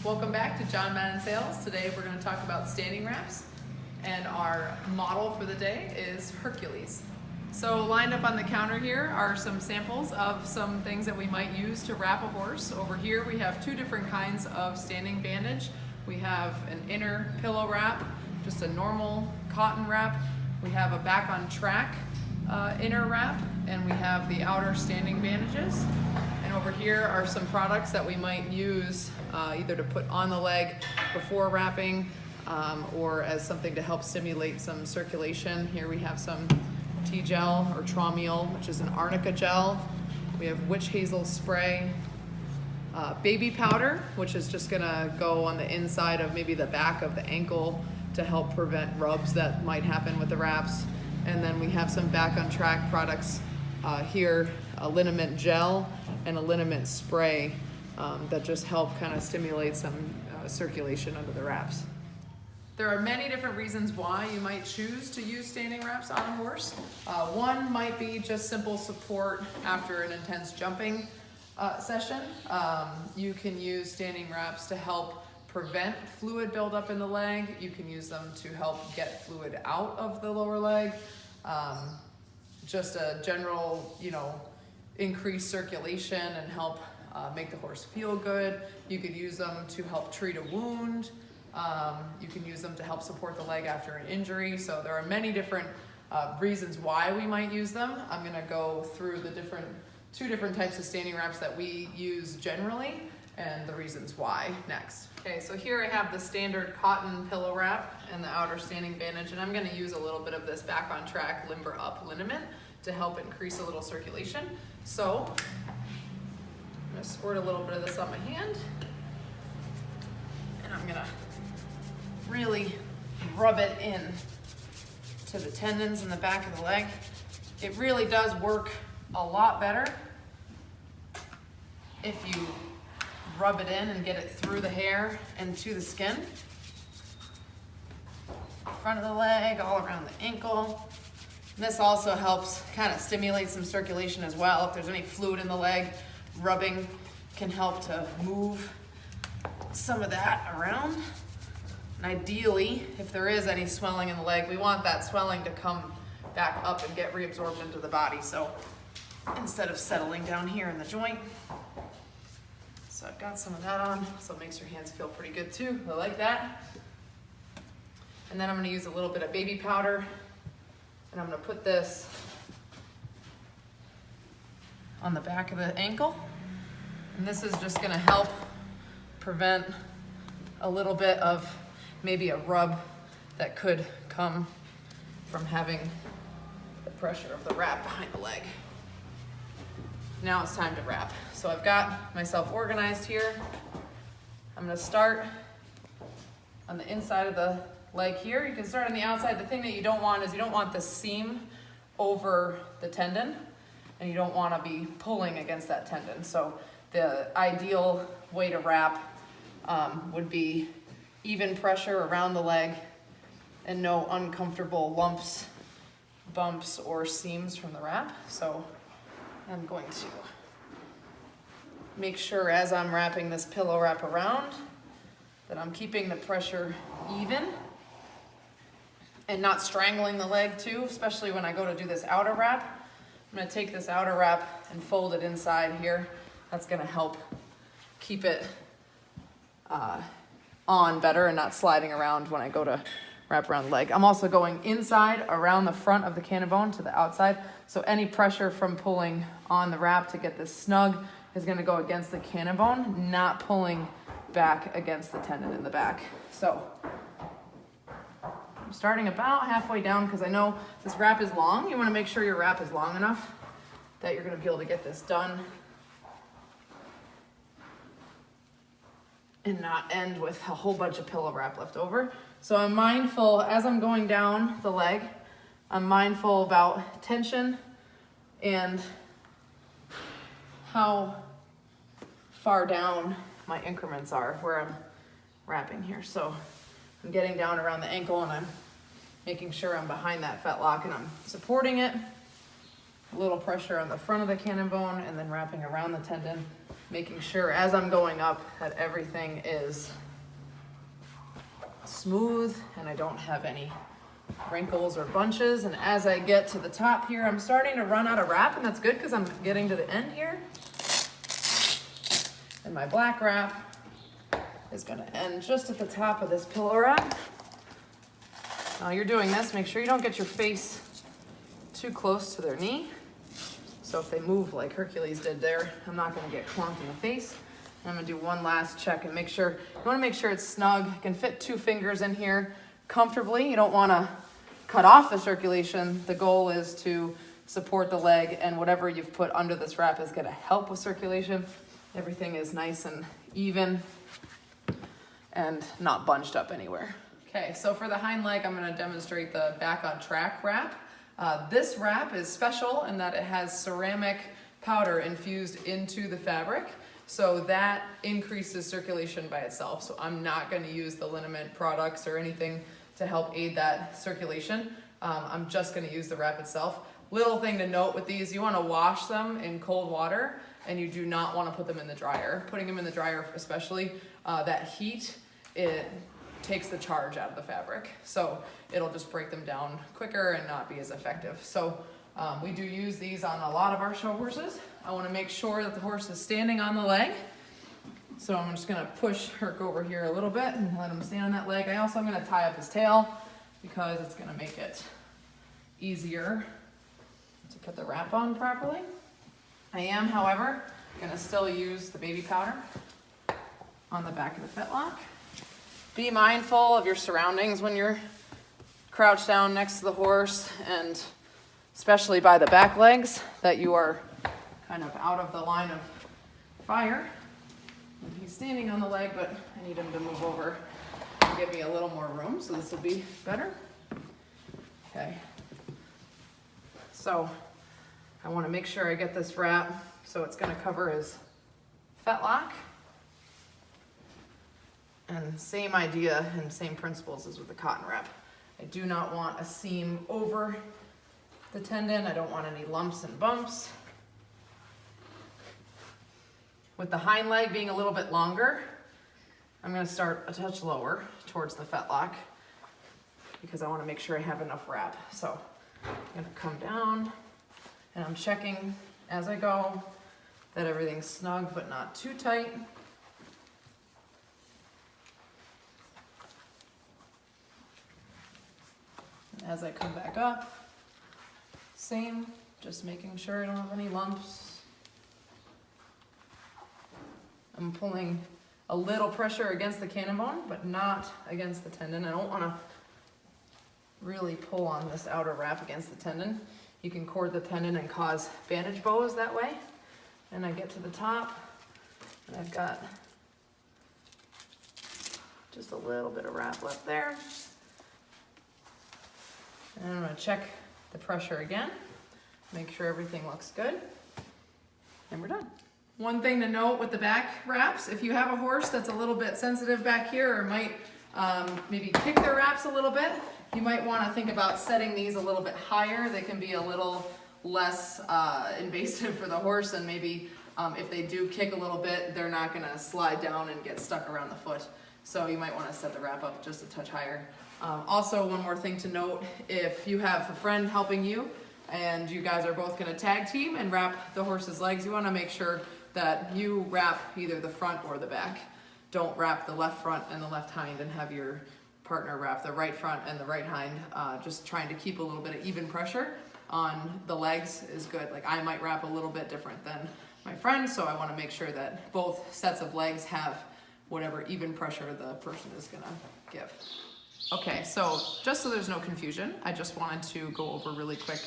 Welcome back to John Madden Sales. Today we're going to talk about standing wraps, and our model for the day is Hercules. So lined up on the counter here are some samples of some things that we might use to wrap a horse. Over here we have two different kinds of standing bandage. We have an inner pillow wrap, just a normal cotton wrap. We have a back on track inner wrap, and we have the outer standing bandages. And over here are some products that we might use either to put on the leg before wrapping or as something to help stimulate some circulation. Here we have some T-gel or Traumiel, which is an arnica gel. We have witch hazel spray, baby powder, which is just gonna go on the inside of maybe the back of the ankle to help prevent rubs that might happen with the wraps. And then we have some back on track products here, a liniment gel and a liniment spray that just help kind of stimulate some circulation under the wraps. There are many different reasons why you might choose to use standing wraps on a horse. One might be just simple support after an intense jumping session. You can use standing wraps to help prevent fluid buildup in the leg. You can use them to help get fluid out of the lower leg. Just a general, increase circulation and help make the horse feel good. You could use them to help treat a wound. You can use them to help support the leg after an injury. So there are many different reasons why we might use them. I'm gonna go through the two different types of standing wraps that we use generally and the reasons why next. Okay, so here I have the standard cotton pillow wrap and the outer standing bandage, and I'm gonna use a little bit of this back on track limber up liniment to help increase a little circulation. So I'm gonna squirt a little bit of this on my hand, and I'm gonna really rub it in to the tendons in the back of the leg. It really does work a lot better if you rub it in and get it through the hair and to the skin. Front of the leg, all around the ankle. And this also helps kind of stimulate some circulation as well. If there's any fluid in the leg, rubbing can help to move some of that around. And ideally, if there is any swelling in the leg, we want that swelling to come back up and get reabsorbed into the body. So instead of settling down here in the joint. So I've got some of that on, so it makes your hands feel pretty good too. I like that. And then I'm gonna use a little bit of baby powder, and I'm gonna put this on the back of the ankle. And this is just gonna help prevent a little bit of maybe a rub that could come from having the pressure of the wrap behind the leg. Now it's time to wrap. So I've got myself organized here. I'm gonna start on the inside of the leg here. You can start on the outside. The thing that you don't want is you don't want the seam over the tendon, and you don't wanna be pulling against that tendon. So the ideal way to wrap would be even pressure around the leg and no uncomfortable lumps, bumps, or seams from the wrap. So I'm going to make sure as I'm wrapping this pillow wrap around that I'm keeping the pressure even and not strangling the leg too, especially when I go to do this outer wrap. I'm gonna take this outer wrap and fold it inside here. That's gonna help keep it on better and not sliding around when I go to wrap around the leg. I'm also going inside around the front of the cannon bone to the outside. So any pressure from pulling on the wrap to get this snug is gonna go against the cannon bone, not pulling back against the tendon in the back. So I'm starting about halfway down because I know this wrap is long. You wanna make sure your wrap is long enough that you're gonna be able to get this done and not end with a whole bunch of pillow wrap left over. So I'm mindful, as I'm going down the leg, I'm mindful about tension and how far down my increments are where I'm wrapping here. So I'm getting down around the ankle and I'm making sure I'm behind that fetlock and I'm supporting it. A little pressure on the front of the cannon bone and then wrapping around the tendon. making sure as I'm going up that everything is smooth and I don't have any wrinkles or bunches. And as I get to the top here, I'm starting to run out of wrap, and that's good because I'm getting to the end here. And my black wrap is gonna end just at the top of this pillow wrap. While you're doing this, make sure you don't get your face too close to their knee. So if they move like Hercules did there, I'm not gonna get clunked in the face. I'm gonna do one last check and make sure, you wanna make sure it's snug. You can fit 2 fingers in here comfortably. You don't wanna cut off the circulation. The goal is to support the leg, and whatever you've put under this wrap is gonna help with circulation. Everything is nice and even and not bunched up anywhere. Okay, so for the hind leg, I'm gonna demonstrate the back on track wrap. This wrap is special in that it has ceramic powder infused into the fabric, so that increases circulation by itself. So I'm not gonna use the liniment products or anything to help aid that circulation. I'm just gonna use the wrap itself. Little thing to note with these, you wanna wash them in cold water, and you do not wanna put them in the dryer. Putting them in the dryer especially, that heat, it takes the charge out of the fabric. So it'll just break them down quicker and not be as effective. So we do use these on a lot of our show horses. I wanna make sure that the horse is standing on the leg. So I'm just gonna push Herc over here a little bit and let him stand on that leg. I also am gonna tie up his tail because it's gonna make it easier to put the wrap on properly. I am, however, gonna still use the baby powder on the back of the fetlock. Be mindful of your surroundings when you're crouched down next to the horse, and especially by the back legs, that you are kind of out of the line of fire. And he's standing on the leg, but I need him to move over and give me a little more room, so this will be better. Okay. So I want to make sure I get this wrap so it's going to cover his fetlock. And same idea and same principles as with the cotton wrap. I do not want a seam over the tendon. I don't want any lumps and bumps. With the hind leg being a little bit longer, I'm going to start a touch lower towards the fetlock because I want to make sure I have enough wrap. So I'm going to come down and I'm checking as I go that everything's snug but not too tight. And as I come back up, same, just making sure I don't have any lumps. I'm pulling a little pressure against the cannon bone, but not against the tendon. I don't want to really pull on this outer wrap against the tendon. You can cord the tendon and cause bandage bows that way. And I get to the top, and I've got just a little bit of wrap left there. And I'm going to check the pressure again, make sure everything looks good, and we're done. One thing to note with the back wraps, if you have a horse that's a little bit sensitive back here or might maybe kick their wraps a little bit, you might want to think about setting these a little bit higher. They can be a little less invasive for the horse, and maybe if they do kick a little bit, they're not going to slide down and get stuck around the foot. So you might want to set the wrap up just a touch higher. Also, one more thing to note, if you have a friend helping you and you guys are both going to tag team and wrap the horse's legs, you want to make sure that you wrap either the front or the back. Don't wrap the left front and the left hind and have your partner wrap the right front and the right hind. Just trying to keep a little bit of even pressure on the legs is good. Like I might wrap a little bit different than my friend, so I want to make sure that both sets of legs have whatever even pressure the person is going to give. Okay, so just so there's no confusion, I just wanted to go over really quick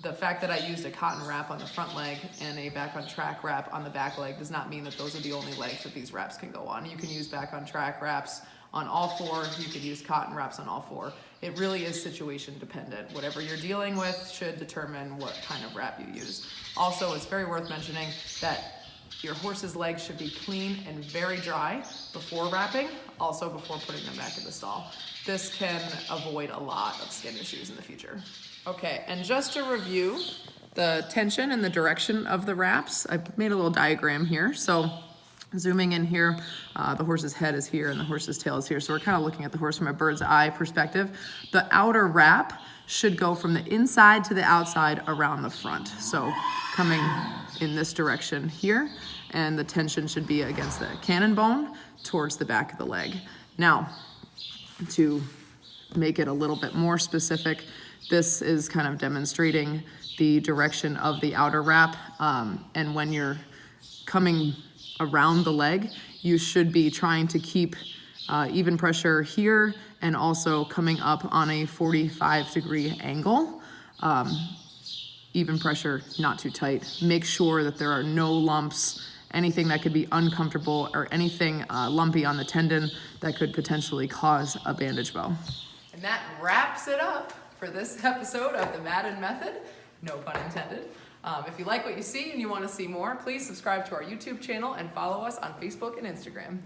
the fact that I used a cotton wrap on the front leg and a back on track wrap on the back leg does not mean that those are the only legs that these wraps can go on. You can use back on track wraps on all four. You can use cotton wraps on all four. It really is situation dependent. Whatever you're dealing with should determine what kind of wrap you use. Also, it's very worth mentioning that your horse's legs should be clean and very dry before wrapping, also before putting them back in the stall. This can avoid a lot of skin issues in the future. Okay, and just to review, the tension and the direction of the wraps. I've made a little diagram here. So zooming in here, the horse's head is here and the horse's tail is here. So we're kind of looking at the horse from a bird's eye perspective. The outer wrap should go from the inside to the outside around the front. So coming in this direction here, and the tension should be against the cannon bone towards the back of the leg. Now, to make it a little bit more specific, this is kind of demonstrating the direction of the outer wrap, and when you're coming around the leg, you should be trying to keep even pressure here and also coming up on a 45-degree angle. Even pressure, not too tight. Make sure that there are no lumps, anything that could be uncomfortable, or anything lumpy on the tendon that could potentially cause a bandage bow. And that wraps it up for this episode of the Madden Method, no pun intended. If you like what you see and you want to see more, please subscribe to our YouTube channel and follow us on Facebook and Instagram.